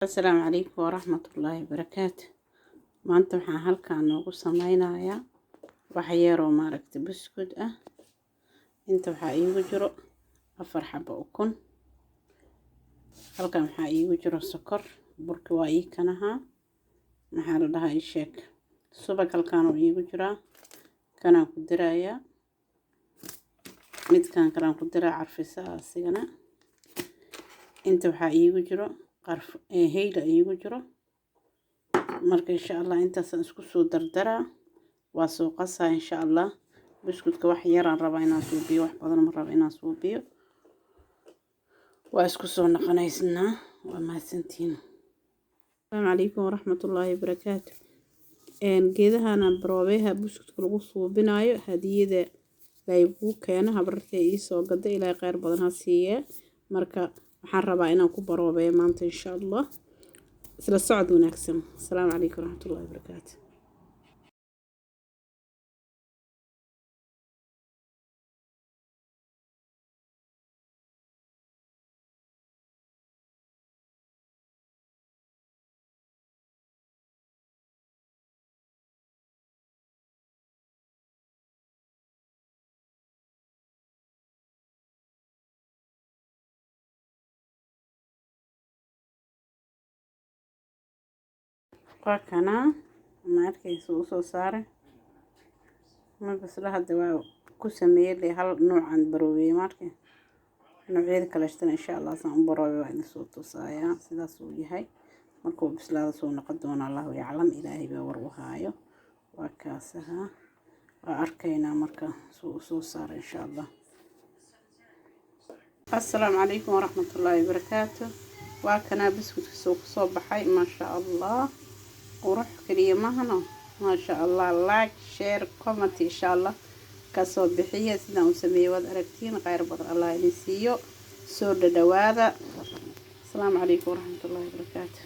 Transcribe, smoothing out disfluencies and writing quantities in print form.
السلام عليكم ورحمة الله وبركاته. maanta waxaan halkaan noogu sameynayaa wax yar oo maaragtay buskud ah. inta waxaa iigu jiro 4 xabo ukun. halkaan waxaa iigu jiro sokor, burka waa ii kanaha maxaa la dhahaa ii sheeg, subag halkaan oo iigu jiraa kanaan ku dirayaa, midkaan kalaan ku diraa carfisa asigana. inta waxaa iigu jiro heyla iigu jiro. marka insha Allah intaasaan isku soo dardaraa, waa soo qasaa insha Allah. buskudka wax yaraan rabaa inaan suubiyo, wax badan ma rabo inaan suubiyo. waa isku soo noqonaysnaa. waa mahadsantiin. Assalaamu calaykum waraxmatullaahi wabarakaatu. geedahan baroobeha buskudka lagu suubinayo hadiyada laygu keena habartay ii soo gaday, ilaahay khayr badan ha siiye. marka waxaan rabaa inaan ku baroobeeyo maanta insha Allah. isla socod wanaagsan. Assalaamu calaykum waraxmatullaahi wabarakaatu. waa kana ma arkayso u soo saaray ma basla hadda waa ku sameeyay hal noocan baroobeey markay noocyada kala shtan insha Allah saan u baroobeey waa in soo tusaaya sidaas uu yahay. markuu bislaado soo noqon doona Allahu yaclam, ilaahay baa war u haayo. waa kaasaha waa arkaynaa marka soo saaray insha Allah. assalaamu calaykum waraxmatullaahi wabarakaatu. waa kana biskudka soo baxay ma sha Allah. qurux kaliya mahano ma sha Allah. like share comment insha Allah kasoo bixiya sidaan u sameeyay wad aragtiin. khayr badan Allah idin siiyo. soo dhawaada. assalaamu calaykum waraxmatullaahi wabarakaatu.